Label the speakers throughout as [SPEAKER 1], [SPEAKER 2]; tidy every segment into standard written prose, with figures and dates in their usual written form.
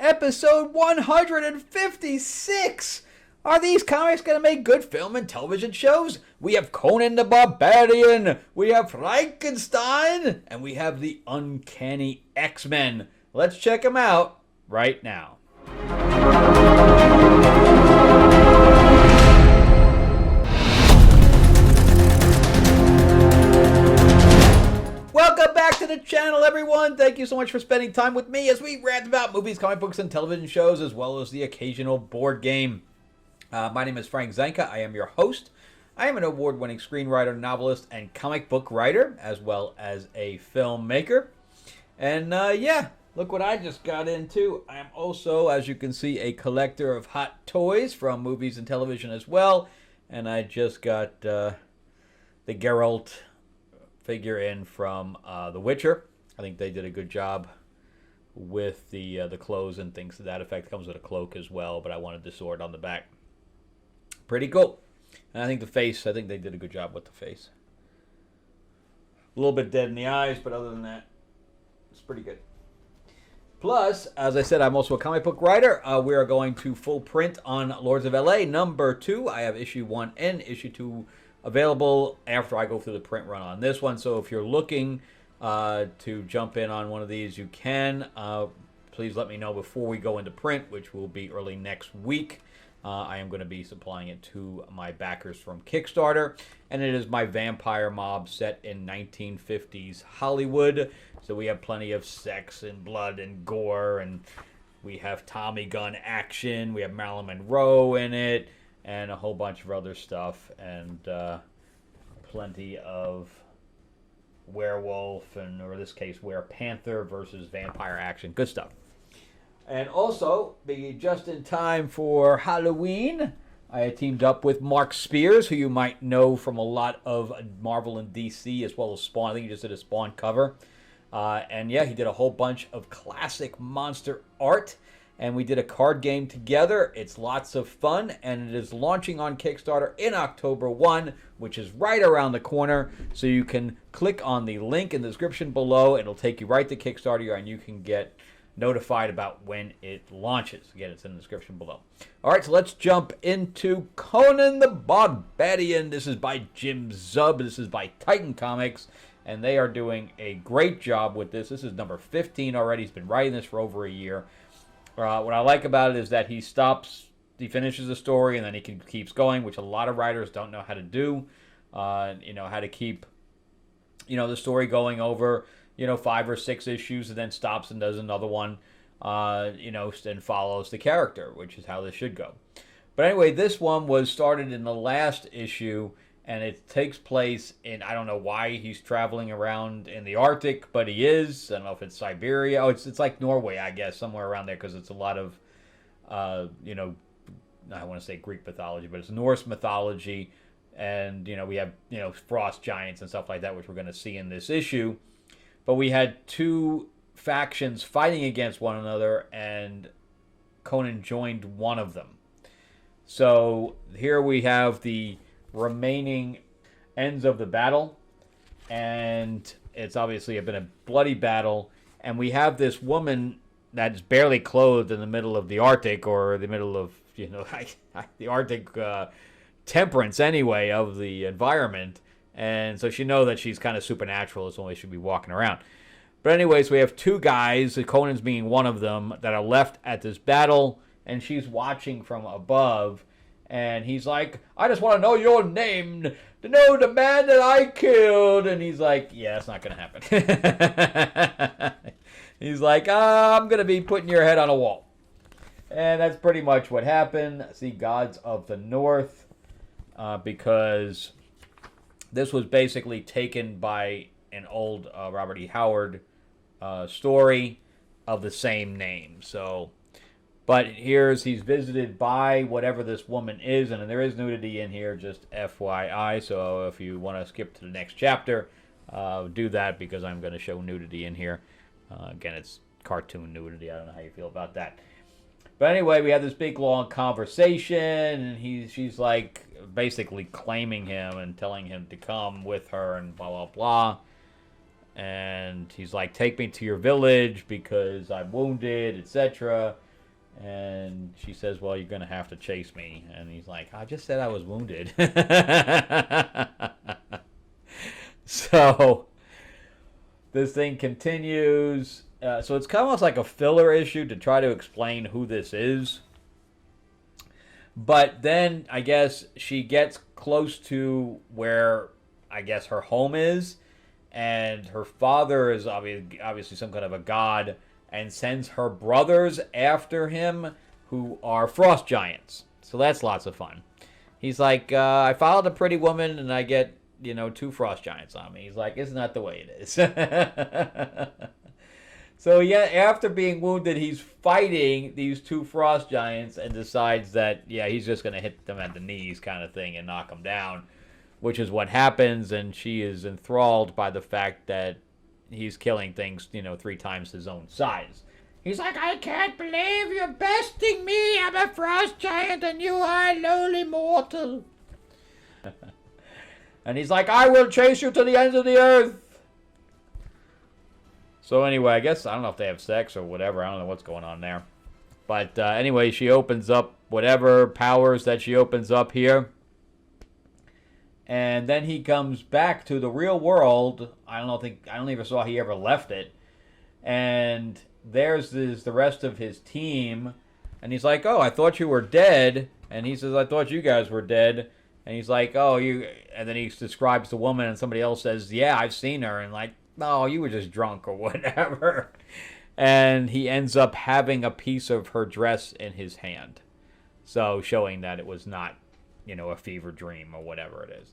[SPEAKER 1] Episode 156! Are these comics going to make good film and television shows? We have Conan the Barbarian, we have Frankenstein, and we have the Uncanny X-Men. Let's check them out right now. Welcome back to the channel, everyone. Thank you so much for spending time with me as we rant about movies, comic books, and television shows, as well as the occasional board game. My name is Frank Zanca. I am your host. I am an award-winning screenwriter, novelist, and comic book writer, as well as a filmmaker. And yeah, look what I just got into. I am also, as you can see, a collector of hot toys from movies and television as well. And I just got the Geralt figure in from The Witcher. I think they did a good job with the clothes and things to that effect. It comes with a cloak as well, but I wanted the sword on the back. Pretty cool. And I think the face, I think they did a good job with the face. A little bit dead in the eyes, but other than that, it's pretty good. Plus, as I said, I'm also a comic book writer. We are going to full print on Lords of LA #2. I have issue 1 and issue 2 available after I go through the print run on this one. So if you're looking to jump in on one of these, you can. Please let me know before we go into print, which will be early next week. I am going to be supplying it to my backers from Kickstarter. And it is my vampire mob set in 1950s Hollywood. So we have plenty of sex and blood and gore. And we have Tommy gun action. We have Marilyn Monroe in it. And a whole bunch of other stuff. And plenty of werewolf, and or in this case, werepanther versus vampire action. Good stuff. And also, just in time for Halloween, I had teamed up with Mark Spears, who you might know from a lot of Marvel and DC, as well as Spawn. I think he just did a Spawn cover. And yeah, he did a whole bunch of classic monster art. And we did a card game together. It's lots of fun, and it is launching on Kickstarter in October 1, which is right around the corner. So you can click on the link in the description below. It'll take you right to Kickstarter, and you can get notified about when it launches. Again, it's in the description below. All right, so let's jump into Conan the Barbarian. This is by Jim Zub. This is by Titan Comics, and they are doing a great job with this. This is number 15 already. He's been writing this for over a year. What I like about it is that he finishes the story, and then he keeps going, which a lot of writers don't know how to do. How to keep, the story going over 5 or 6 issues, and then stops and does another one, and follows the character, which is how this should go. But anyway, this one was started in the last issue, and it takes place in, I don't know why he's traveling around in the Arctic, but he is. I don't know if it's Siberia. Oh, it's like Norway, I guess, somewhere around there, because it's a lot of, I want to say Greek mythology, but it's Norse mythology. And, we have, frost giants and stuff like that, which we're going to see in this issue. But we had 2 factions fighting against one another, and Conan joined one of them. So here we have the remaining ends of the battle, and it's obviously been a bloody battle. And we have this woman that's barely clothed in the middle of the Arctic, or the middle of, the Arctic temperance anyway of the environment. And so she knows that she's kind of supernatural. It's only she should be walking around. But anyways, we have 2 guys, Conan's being one of them, that are left at this battle. And she's watching from above. And he's like, I just want to know your name, to know the man that I killed. And he's like, yeah, that's not going to happen. He's like, I'm going to be putting your head on a wall. And that's pretty much what happened. See, Gods of the North, because this was basically taken by an old Robert E. Howard story of the same name. So, but he's visited by whatever this woman is, and there is nudity in here, just FYI. So if you want to skip to the next chapter, do that, because I'm going to show nudity in here. Again, it's cartoon nudity. I don't know how you feel about that. But anyway, we have this big long conversation, and she's like basically claiming him and telling him to come with her and blah, blah, blah. And he's like, take me to your village because I'm wounded, etc. And she says, well, you're going to have to chase me. And he's like, I just said I was wounded. So this thing continues. So it's almost like a filler issue to try to explain who this is. But then I guess she gets close to where I guess her home is. And her father is obviously some kind of a god and sends her brothers after him who are frost giants. So that's lots of fun. He's like, I followed a pretty woman and I get, 2 frost giants on me. He's like, isn't that the way it is? So yeah, after being wounded, he's fighting these 2 frost giants and decides that, he's just going to hit them at the knees kind of thing and knock them down, which is what happens. And she is enthralled by the fact that he's killing things, 3 times his own size. He's like, I can't believe you're besting me. I'm a frost giant and you are a lowly mortal. And he's like, I will chase you to the ends of the earth. So anyway, I guess, I don't know if they have sex or whatever. I don't know what's going on there. But anyway, she opens up whatever powers that she opens up here. And then he comes back to the real world. I don't even saw he ever left it. And there's the rest of his team. And he's like, oh, I thought you were dead. And he says, I thought you guys were dead. And he's like, oh, you... And then he describes the woman and somebody else says, yeah, I've seen her. And like, no, you were just drunk or whatever. And he ends up having a piece of her dress in his hand. So showing that it was not, a fever dream or whatever it is.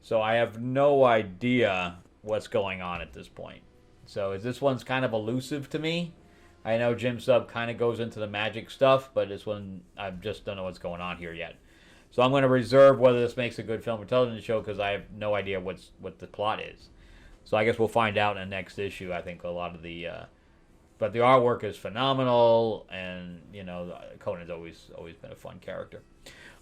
[SPEAKER 1] So I have no idea what's going on at this point. So this one's kind of elusive to me. I know Jim Sub kind of goes into the magic stuff, but this one, I just don't know what's going on here yet. So I'm going to reserve whether this makes a good film or television show because I have no idea what the plot is. So I guess we'll find out in the next issue. I think a lot of the... but the artwork is phenomenal, and, Conan's always been a fun character.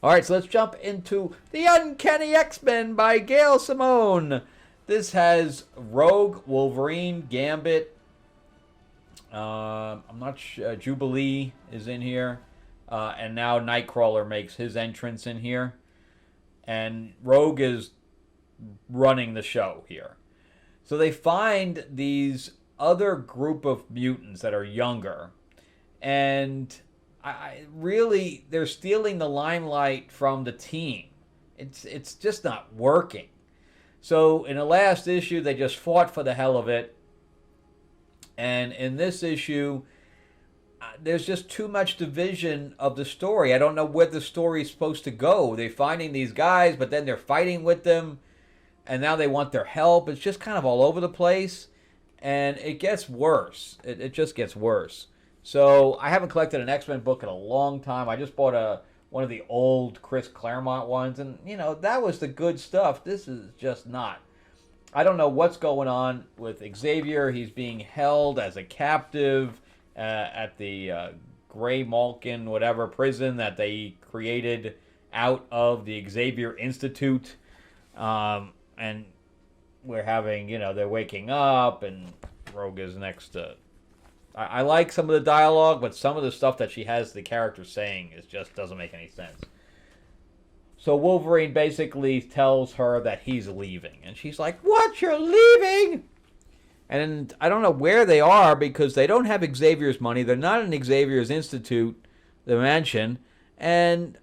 [SPEAKER 1] All right, so let's jump into The Uncanny X-Men by Gail Simone. This has Rogue, Wolverine, Gambit. I'm not sure. Jubilee is in here. And now Nightcrawler makes his entrance in here. And Rogue is running the show here. So they find these other group of mutants that are younger. And they're stealing the limelight from the team. It's just not working. So in the last issue, they just fought for the hell of it. And in this issue, there's just too much division of the story. I don't know where the story's supposed to go. They're finding these guys, but then they're fighting with them. And now they want their help. It's just kind of all over the place. And it gets worse. It just gets worse. So I haven't collected an X-Men book in a long time. I just bought one of the old Chris Claremont ones. And, that was the good stuff. This is just not. I don't know what's going on with Xavier. He's being held as a captive at the Grey Malkin, whatever, prison that they created out of the Xavier Institute. And we're having, they're waking up and Rogue is next to... I like some of the dialogue, but some of the stuff that she has the character saying just doesn't make any sense. So Wolverine basically tells her that he's leaving. And she's like, what? You're leaving? And I don't know where they are because they don't have Xavier's money. They're not in Xavier's Institute, the mansion. And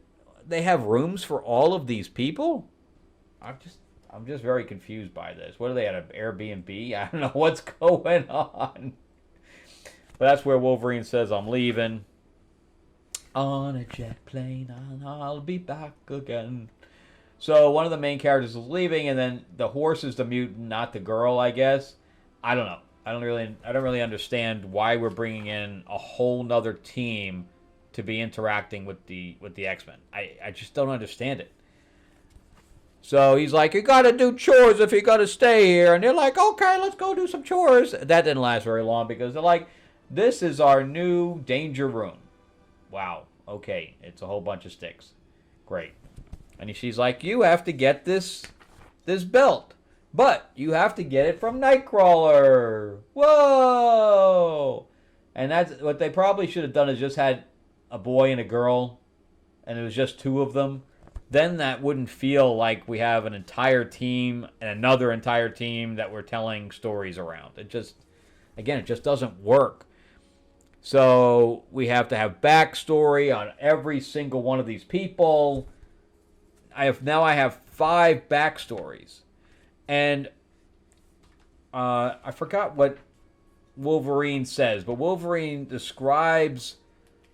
[SPEAKER 1] they have rooms for all of these people? I'm just very confused by this. What are they at, an Airbnb? I don't know what's going on. But that's where Wolverine says, I'm leaving. On a jet plane, and I'll be back again. So one of the main characters is leaving, and then the horse is the mutant, not the girl, I guess. I don't know. I don't really understand why we're bringing in a whole nother team to be interacting with the X-Men. I just don't understand it. So he's like, you gotta do chores if you gotta stay here. And they're like, okay, let's go do some chores. That didn't last very long because they're like, this is our new danger room. Wow. Okay. It's a whole bunch of sticks. Great. And she's like, you have to get this belt. But you have to get it from Nightcrawler. Whoa. And that's what they probably should have done is just had a boy and a girl, and it was just two of them, then that wouldn't feel like we have an entire team and another entire team that we're telling stories around. It just doesn't work. So we have to have backstory on every single one of these people. I have 5 backstories, and I forgot what Wolverine says, but Wolverine describes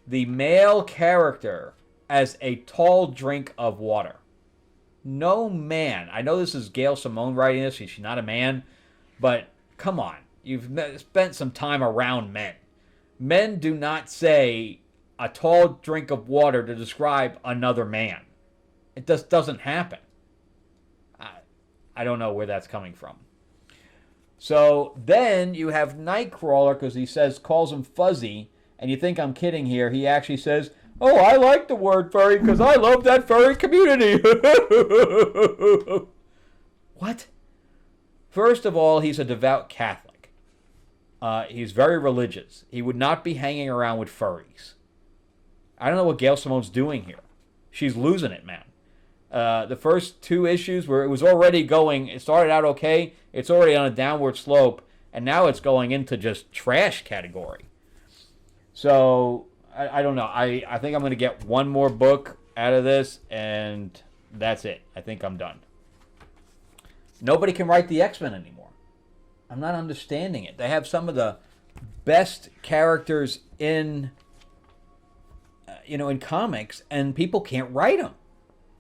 [SPEAKER 1] the male character as a tall drink of water. No man. I know this is Gail Simone writing this. She's not a man, but come on. You've spent some time around men. Men do not say a tall drink of water to describe another man. It just doesn't happen. I don't know where that's coming from. So then you have Nightcrawler, because he calls him fuzzy, and you think I'm kidding here. He actually says, "Oh, I like the word furry because I love that furry community." What? First of all, he's a devout Catholic. He's very religious. He would not be hanging around with furries. I don't know what Gail Simone's doing here. She's losing it, man. The first 2 issues where it was already going, it started out okay, it's already on a downward slope, and now it's going into just trash category. So, I don't know. I think I'm going to get one more book out of this, and that's it. I think I'm done. Nobody can write the X-Men anymore. I'm not understanding it. They have some of the best characters in comics, and people can't write them.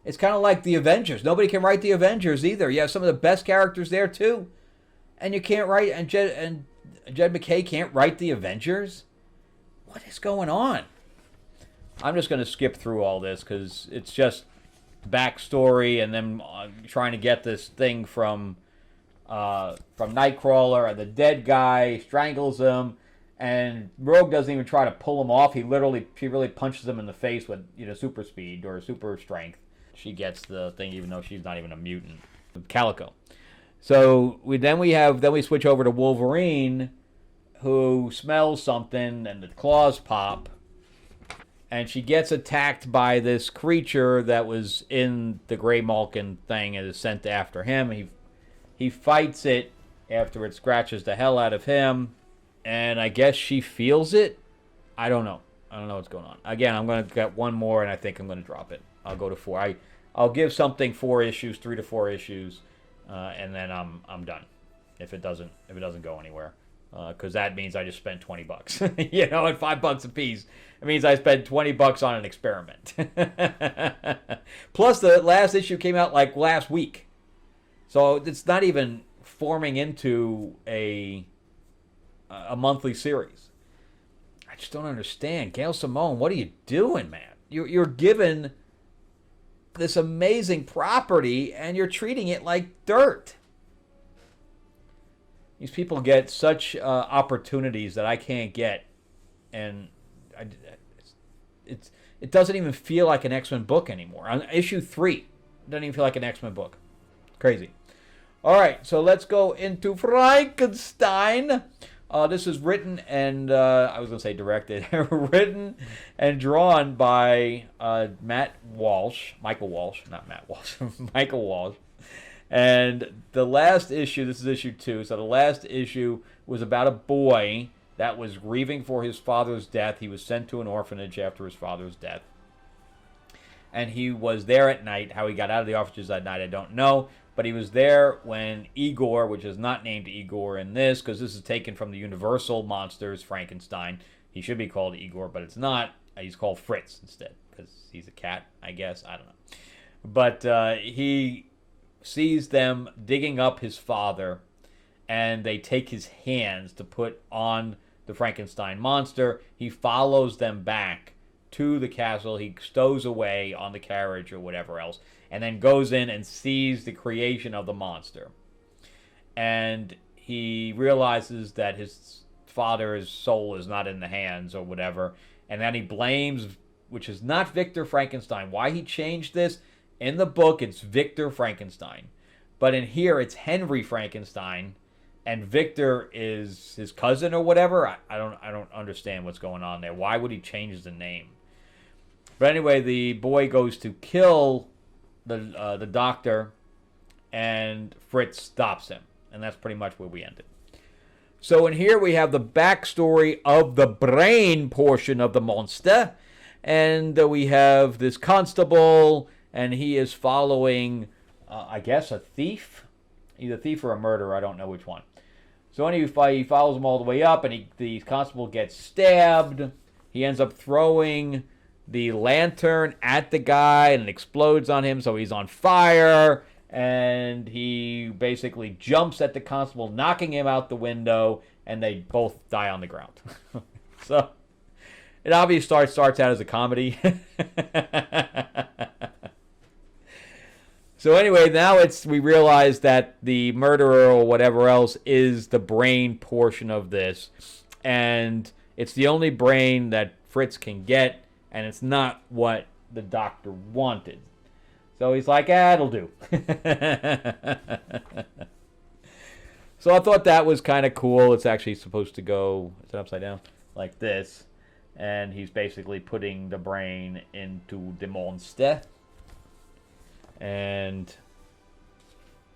[SPEAKER 1] It's kind of like the Avengers. Nobody can write the Avengers either. You have some of the best characters there too, and you can't write. And Jed McKay can't write the Avengers. What is going on? I'm just going to skip through all this because it's just backstory and then trying to get this thing from Nightcrawler, and the dead guy strangles him, and Rogue doesn't even try to pull him off. She really punches him in the face with super speed or super strength. She gets the thing even though she's not even a mutant. Calico. So we switch over to Wolverine, who smells something and the claws pop, and she gets attacked by this creature that was in the Grey Malkin thing and is sent after him. He fights it after it scratches the hell out of him, and I guess she feels it. I don't know what's going on. Again, I'm going to get one more, and I think I'm going to drop it. I'll go to 4. I'll give something 4 issues, 3 to 4 issues, and then I'm done. If it doesn't go anywhere, because that means I just spent $20. At $5 a piece, it means I spent $20 on an experiment. Plus, the last issue came out like last week, so it's not even forming into a monthly series. I just don't understand. Gail Simone, what are you doing, man? You're given this amazing property and you're treating it like dirt. These people get such opportunities that I can't get, and it doesn't even feel like an X-Men book anymore. On issue 3, it doesn't even feel like an X-Men book. Crazy. All right, so let's go into Frankenstein. This is written and, I was going to say directed, written and drawn by Michael Walsh. And the last issue, this is issue 2, so the last issue was about a boy that was grieving for his father's death. He was sent to an orphanage after his father's death. And he was there at night. How he got out of the orphanage that night, I don't know. But he was there when Igor, which is not named Igor in this, because this is taken from the Universal Monsters, Frankenstein. He should be called Igor, but it's not. He's called Fritz instead, because he's a cat, I guess. I don't know. But he sees them digging up his father, and they take his hands to put on the Frankenstein monster. He follows them back to the castle. He stows away on the carriage or whatever else, and then goes in and sees the creation of the monster. And he realizes that his father's soul is not in the hands or whatever. And then he blames, which is not Victor Frankenstein. Why he changed this? In the book, it's Victor Frankenstein. But in here, it's Henry Frankenstein. And Victor is his cousin or whatever. I don't understand what's going on there. Why would he change the name? But anyway, the boy goes to kill the doctor, and Fritz stops him. And that's pretty much where we ended. So in here we have the backstory of the brain portion of the monster. And we have this constable, and he is following, I guess, a thief. Either a thief or a murderer, I don't know which one. So anyway, he follows him all the way up, and the constable gets stabbed. He ends up throwing the lantern at the guy, and it explodes on him, so he's on fire. And he basically jumps at the constable, knocking him out the window, and they both die on the ground. So it obviously starts out as a comedy. So anyway, now we realize that the murderer or whatever else is the brain portion of this. And it's the only brain that Fritz can get, and it's not what the doctor wanted. So he's like, it'll do. So I thought that was kind of cool. It's actually supposed to go, is it upside down? Like this. And he's basically putting the brain into the monster. And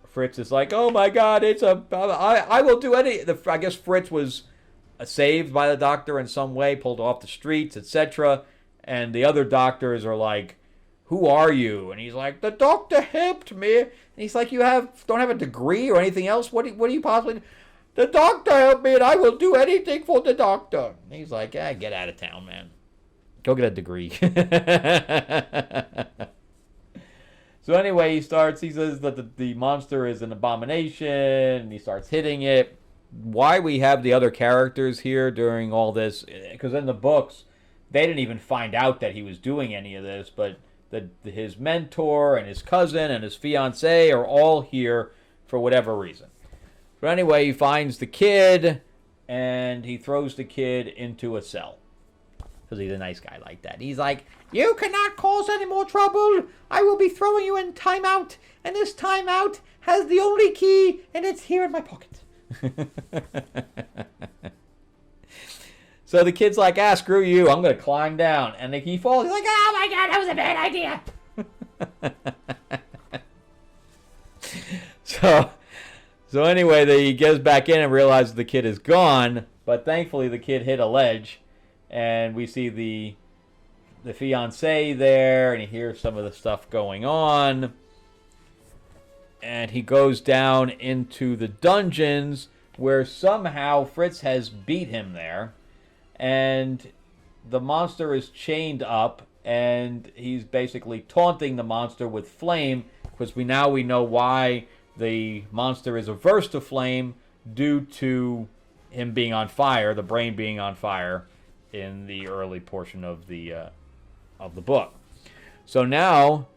[SPEAKER 1] Fritz is like, oh my God, I will do any. I guess Fritz was saved by the doctor in some way, pulled off the streets, etc. And the other doctors are like, who are you? And he's like, the doctor helped me. And he's like, don't have a degree or anything else? What do you possibly... The doctor helped me, and I will do anything for the doctor. And he's like, get out of town, man. Go get a degree. So anyway, he says that the monster is an abomination, and he starts hitting it. Why we have the other characters here during all this, because in the books, they didn't even find out that he was doing any of this, but his mentor and his cousin and his fiancée are all here for whatever reason. But anyway, he finds the kid, and he throws the kid into a cell. Because he's a nice guy like that. He's like, you cannot cause any more trouble. I will be throwing you in timeout. And this timeout has the only key, and it's here in my pocket. So the kid's like, screw you. I'm going to climb down. And he falls. He's like, oh my God, that was a bad idea. So anyway, he gets back in and realizes the kid is gone. But thankfully, the kid hit a ledge. And we see the fiancé there, and he hears some of the stuff going on. And he goes down into the dungeons where somehow Fritz has beat him there. And the monster is chained up, and he's basically taunting the monster with flame, because we know why the monster is averse to flame due to him being on fire, the brain being on fire in the early portion of the book. So now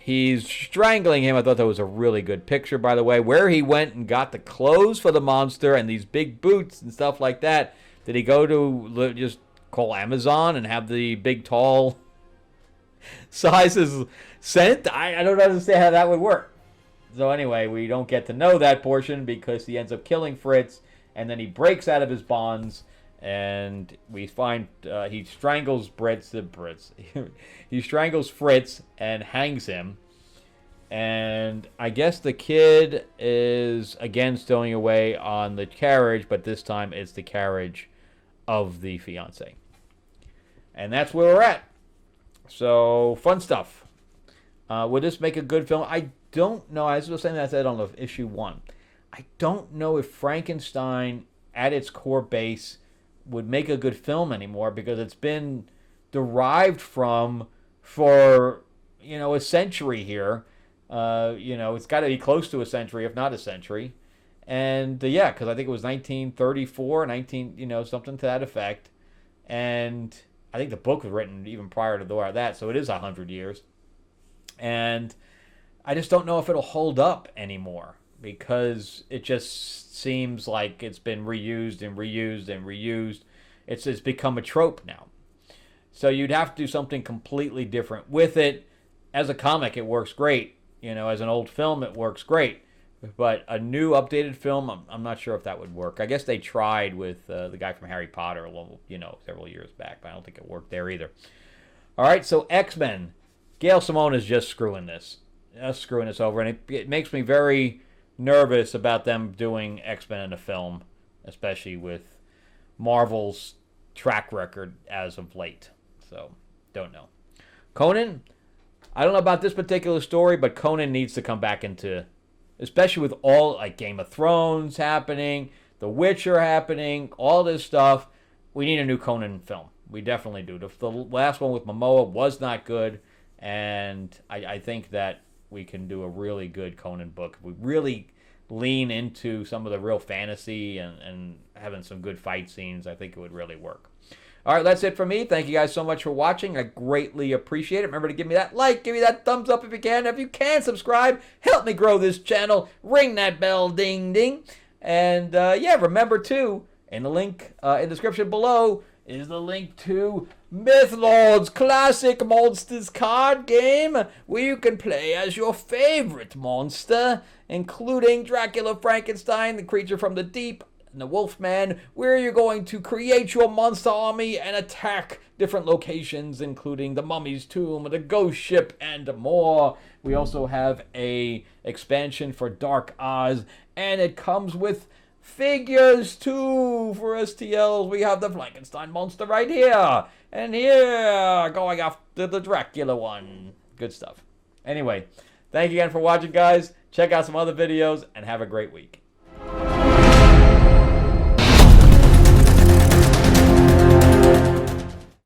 [SPEAKER 1] he's strangling him. I thought that was a really good picture, by the way, where he went and got the clothes for the monster and these big boots and stuff like that. Did he go to just call Amazon and have the big, tall sizes sent? I don't understand how that would work. So anyway, we don't get to know that portion because he ends up killing Fritz, and then he breaks out of his bonds, and we find he strangles he strangles Fritz and hangs him. And I guess the kid is again stowing away on the carriage, but this time it's the carriage of the fiancé. And that's where we're at. So, fun stuff. Would this make a good film? I don't know. I was saying that I said on issue 1. I don't know if Frankenstein, at its core base, would make a good film anymore, because it's been derived from for a century here. It's got to be close to a century, if not a century. And because I think it was 1934, something to that effect. And I think the book was written even prior to that, so it is 100 years. And I just don't know if it'll hold up anymore, because it just seems like it's been reused and reused and reused. It's become a trope now. So you'd have to do something completely different with it. As a comic, it works great. As an old film, it works great. But a new, updated film, I'm not sure if that would work. I guess they tried with the guy from Harry Potter, several years back, but I don't think it worked there either. All All right, so X-Men. Gail Simone is just screwing this. Just screwing this over. And it makes me very nervous about them doing X-Men in a film, especially with Marvel's track record as of late. So, don't know. Conan, I don't know about this particular story, but Conan needs to come back into, especially with all, like, Game of Thrones happening, The Witcher happening, all this stuff. We need a new Conan film. We definitely do. The last one with Momoa was not good, and I think that we can do a really good Conan book. We really lean into some of the real fantasy and having some good fight scenes. I think it would really work. All right, that's it for me. Thank you guys so much for watching. I greatly appreciate it. Remember to give me that like, give me that thumbs up if you can. If you can, subscribe. Help me grow this channel. Ring that bell, ding, ding. And, yeah, remember, too, in the link in the description below is the link to Mythlord's Classic Monsters card game, where you can play as your favorite monster, including Dracula, Frankenstein, the creature from the deep, and the Wolfman, where you're going to create your monster army and attack different locations, including the Mummy's Tomb, the Ghost Ship, and more. We also have a expansion for Dark Oz, and it comes with figures too for STLs. We have the Frankenstein monster right here, and here, going after the Dracula one. Good stuff. Anyway, thank you again for watching, guys. Check out some other videos, and have a great week.